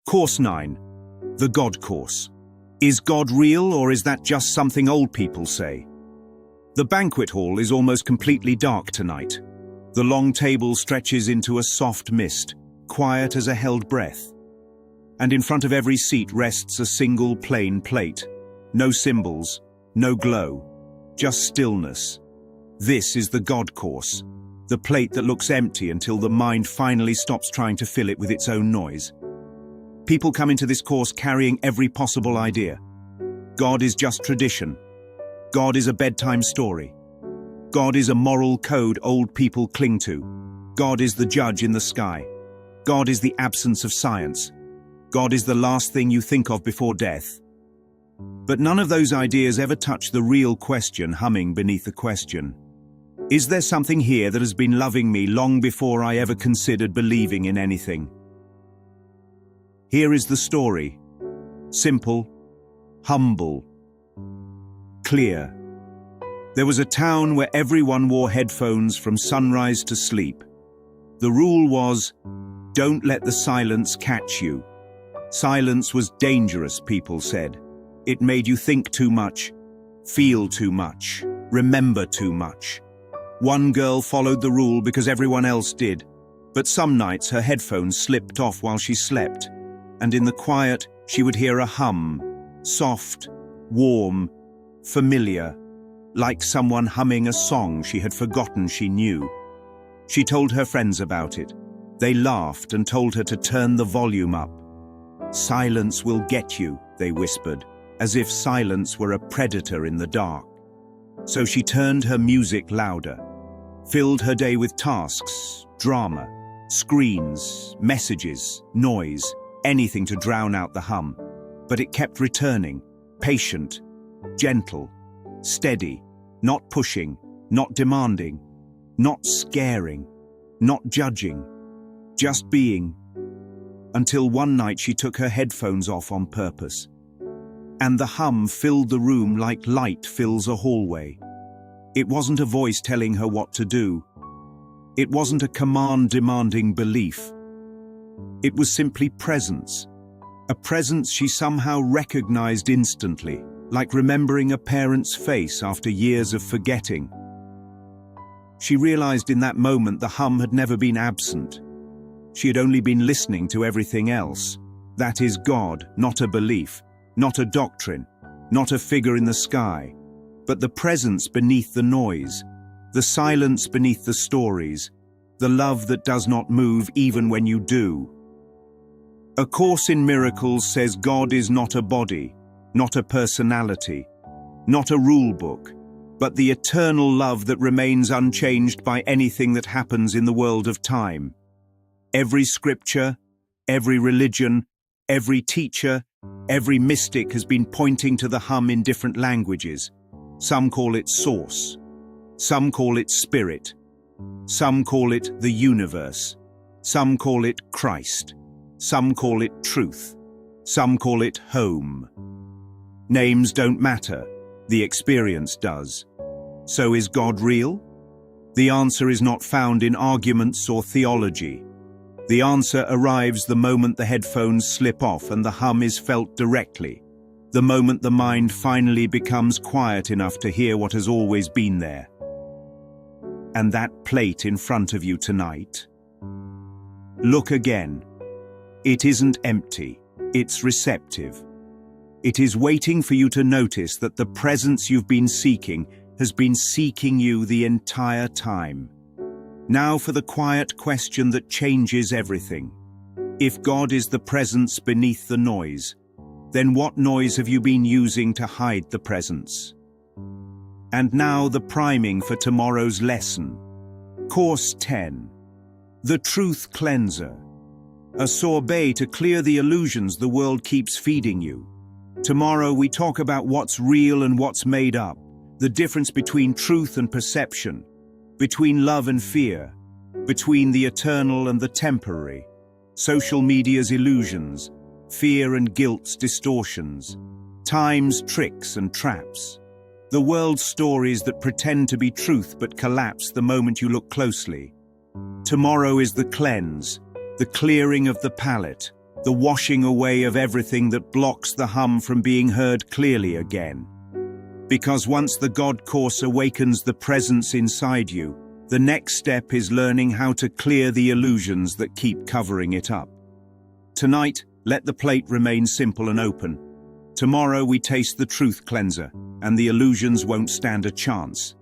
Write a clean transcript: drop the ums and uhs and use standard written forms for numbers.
Course 9. The God Course. Is God real, or is that just something old people say? The banquet hall is almost completely dark tonight. The long table stretches into a soft mist, quiet as a held breath. And in front of every seat rests a single plain plate. No symbols, no glow, just stillness. This is the God Course, the plate that looks empty until the mind finally stops trying to fill it with its own noise. People come into this course carrying every possible idea. God is just tradition. God is a bedtime story. God is a moral code old people cling to. God is the judge in the sky. God is the absence of science. God is the last thing you think of before death. But none of those ideas ever touch the real question humming beneath the question. Is there something here that has been loving me long before I ever considered believing in anything? Here is the story. Simple, humble, clear. There was a town where everyone wore headphones from sunrise to sleep. The rule was, don't let the silence catch you. Silence was dangerous, people said. It made you think too much, feel too much, remember too much. One girl followed the rule because everyone else did, but some nights her headphones slipped off while she slept, and in the quiet she would hear a hum, soft, warm, familiar, like someone humming a song she had forgotten she knew. She told her friends about it. They laughed and told her to turn the volume up. Silence will get you, they whispered, as if silence were a predator in the dark. So she turned her music louder, filled her day with tasks, drama, screens, messages, noise, anything to drown out the hum. But it kept returning, patient, gentle, steady, not pushing, not demanding, not scaring, not judging, just being. Until one night she took her headphones off on purpose. And the hum filled the room like light fills a hallway. It wasn't a voice telling her what to do. It wasn't a command demanding belief. It was simply presence. A presence she somehow recognized instantly, like remembering a parent's face after years of forgetting. She realized in that moment the hum had never been absent. She had only been listening to everything else. That is God, not a belief, not a doctrine, not a figure in the sky, but the presence beneath the noise, the silence beneath the stories, the love that does not move even when you do. A Course in Miracles says God is not a body, not a personality, not a rule book, but the eternal love that remains unchanged by anything that happens in the world of time. Every scripture, every religion, every teacher, every mystic has been pointing to the hum in different languages. Some call it source. Some call it spirit. Some call it the universe. Some call it Christ. Some call it truth. Some call it home. Names don't matter. The experience does. So is God real? The answer is not found in arguments or theology. The answer arrives the moment the headphones slip off and the hum is felt directly, the moment the mind finally becomes quiet enough to hear what has always been there. And that plate in front of you tonight? Look again. It isn't empty, it's receptive. It is waiting for you to notice that the presence you've been seeking has been seeking you the entire time. Now for the quiet question that changes everything. If God is the presence beneath the noise, then what noise have you been using to hide the presence? And now the priming for tomorrow's lesson. Course 10. The Truth Cleanser. A sorbet to clear the illusions the world keeps feeding you. Tomorrow we talk about what's real and what's made up, the difference between truth and perception, between love and fear, between the eternal and the temporary, social media's illusions, fear and guilt's distortions, time's tricks and traps, the world's stories that pretend to be truth but collapse the moment you look closely. Tomorrow is the cleanse, the clearing of the palate, the washing away of everything that blocks the hum from being heard clearly again. Because once the God course awakens the presence inside you, the next step is learning how to clear the illusions that keep covering it up. Tonight, let the plate remain simple and open. Tomorrow we taste the truth cleanser, and the illusions won't stand a chance.